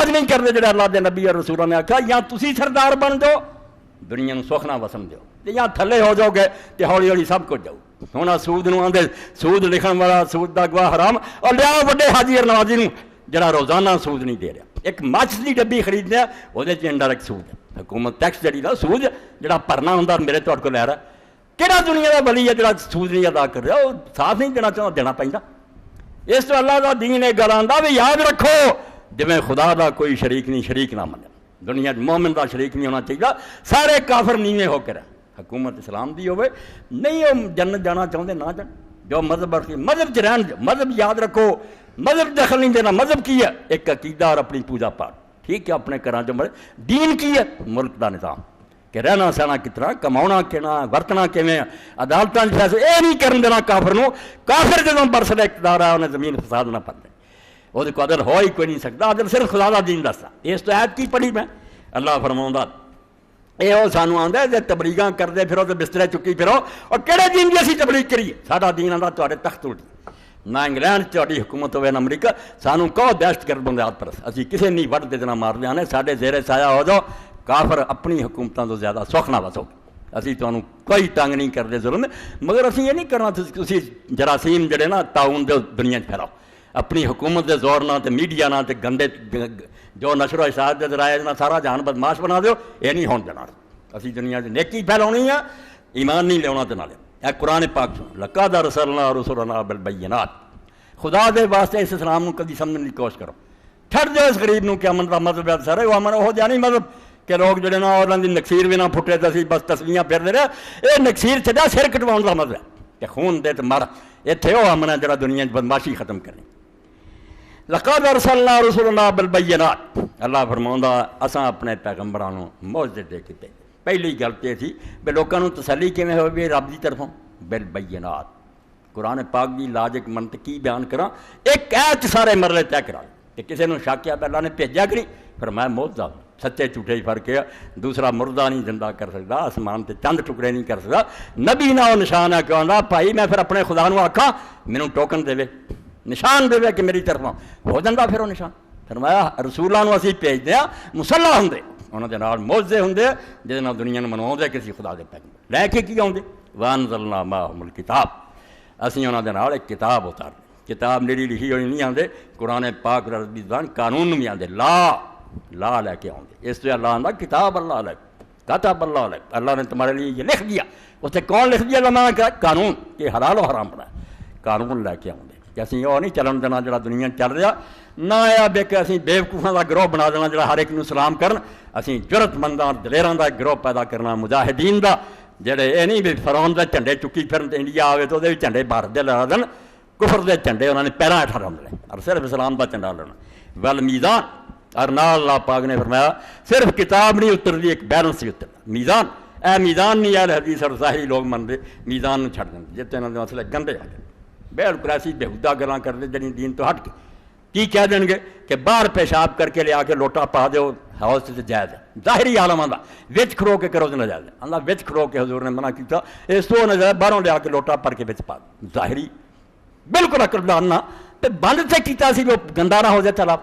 لحاظ نہیں کرتے جڑے اللہ دے نبی اور رسولوں نے آخیا یا تسی سردار بن جاؤ دنیا نو سخ نہ وسن دیو یا تھلے ہو جاؤ گے تو ہولی ہولی سب کچھ جاؤ ہونا سود نو آندے سود لکھن والا سود دا گواہ حرام اور لیا وڈے حاجی اور نوازی نو جڑا روزانہ سود نہیں دے رہا ایک مچ کی ڈبی خریدنے وہ انڈائریکٹ سود ہے حکومت ٹیکس جڑی دا سود جڑا بھرنا ہوں میرے تو لے رہا کہڑا دنیا کا ولی ہے جڑا سود نہیں ادا کر رہا وہ صاف نہیں دینا چاہتا دینا پہنتا اس تو اللہ کا دین ایک گل آتا بھی یاد رکھو جویں خدا دا کوئی شریک نہیں شریک نہ منے دنیا مومن دا شریک نہیں ہونا چاہیے سارے کافر نیویں ہو کے رہے حکومت اسلام دی ہوئے نہیں وہ جنت جانا چاہتے نہ جان جو مذہب مذہب چ رہن مذہب یاد رکھو مذہب دخل نہیں دینا مذہب کی ہے ایک عقیدہ اور اپنی پوجا پاٹ ٹھیک ہے اپنے گھر چ دین کی ہے ملک دا نظام کہ رہنا سہنا کتنا کماؤنا کہنا ورتنا کیویں عدالتاں فیصلے یہ نہیں کرن دینا کافر نو کافر جدوں برسر اقتدار ہے انہیں زمین فساد نہ پڑے وہ کو عدل ہو ہی کوئی نہیں سکتا عدل صرف خدا دا دین دستا اس تو آیت کی پڑھی میں اللہ فرماؤندا یہ وہ سانوں آندا ہے تبلیغاں کردے پھرو تو بسترے چکی پھرو اور کہڑے دین دی اسی تبلیغ کریے ساڈا دین آندا تواڈے تخت الٹی نہ انگلینڈ تواڈی حکومت ہوئے نہ امریکہ سانوں کہو دہشت گرد بندیاد پرست اسی کسے نہیں وڈ دے دینا مار دیاں نے ساڈے زیر سایہ ہو جاؤ کافر اپنی حکومتوں تو زیادہ سخ نہ وسو اسی تمہیں کوئی تنگ نہیں کرتے ضرور مگر اسی یہ نہیں کرنا تسی جراثیم جڑے نا تعاون دے دنیا پھیلاؤ اپنی حکومت دے زور نہ تے میڈیا نہ تے گندے جو نشر و اشاعت دے ذرائع نہ سارا جہان بدماش بنا دیو یہ نہیں ہون دینا اسی دنیا چ نیکی پھیلاونی ہے ایمان نہیں لیاونا تے نالے اے قرآن پاک سن لقد ارسلنا رسلنا بالبینات خدا دے واسطے اس اسلام نو کدی سمجھنے کی کوشش کرو ٹھڑ جاؤ اس غریب نو کہ امن دا مذہب ہے سارے وہ امن ہو جانی مذہب کہ لوگ جڑے نا اور دی نکسیر بھی نہ پھٹے تو اسی بس تسلیاں پھر دے رہے یہ نکسیر چڑھا سر کٹواؤن دا مذہب ہے کہ خون دے تو مر اتنے وہ امن ہے جڑا دنیا بدماشی ختم کرے لقد ارسلنا رسلنا بالبینات اللہ فرماؤندا اساں اپنے پیغمبراں نو معجزے دے کے بھیجے پہلی گل تے سی بھی لوکاں نو تسلی کیویں ہوے رب دی طرفوں بالبینات قرآن پاک دی لاجک منطقی بیان کراں ایک ایت سارے مرلے طے کرا کہ کسی نے شک کیا اللہ نے بھیجا کہ نہیں فرمایا معجزہ سچے جھوٹے ہی فرق ہے دوسرا مردہ نہیں زندہ کر سکتا آسمان تے چند ٹکڑے نہیں کر سکتا نبی نہ وہ نشان ہے کہ آندا بھائی میں پھر اپنے خدا نو آکھاں مینوں ٹوکن دے نشان دے کہ میری طرفوں ہو جاتا پھر وہ نشان فرمایا رسولاں نو اسی بھیجدے ہاں مسلح ہوندے انہاں دے نال معجزے ہوندے جہدے نال دنیا نوں مناؤندے کسی خدا دے پیغمبر لے کے کی آوندے وانزلنا معہم الکتاب اسی انہاں دے نال ایک کتاب اتار کتاب میری لکھی ہوئی نہیں آندے قرآن پاک ربی زبان قانون بھی آندے لا لے کے آؤں اس سے اللہ آندا کتاب اللہ علیہ کتاب اللہ علیہ اللہ نے تمہارے لیے یہ لکھ دیا اسے کون لکھ دیا اللہ نے قانون کہ حلال و حرام بنا قانون لے کے آؤں کہ اسی وہ نہیں چلن دینا جڑا دنیا چل رہا نہ آیا بے کہ اسی بیوقوفاں دا گروہ بنا دینا جڑا ہر ایک نو سلام کرن اسی جرت منداں دلیراں دا گروہ پیدا کرنا مجاہدین دا جڑے یہ نہیں بھی فرعون دے جھنڈے چکی پھرن تے انڈیا آوے تو دے جھنڈے بھارت دے لا دین کفر دے جھنڈے انہوں نے پیراں ہٹھا رہندے اور صرف اسلام دا جھنڈا لینا والمیزان اور نال اللہ پاک نے فرمایا صرف کتاب نہیں اتر دی ایک بیلنس ہی اتر میزان اے میزان نہیں اہل حدیث اور ظاہری لوگ منتے میزان نو چھڑ دیں جتنے انہوں نے مسئلے گندے آ جائیں بالکل ایسی بےہودہ گلاں کرتے جڑی دین تو ہٹ کے کی کہہ دیں گے کہ باہر پیشاب کر کے لیا کے لوٹا پا دیو حوض سے جائز ہے ظاہری عالم آندا وچ کھڑو کے کرو تو نجائز ہے اللہ وچ کھڑو کے حضور نے منع کیتا اس تو نجائز باہروں لیا کے لوٹا پر کے وچ پا ظاہری بالکل عقل دان نہ بند سے کیتا سی وہ گندا نہ ہو جائے چلا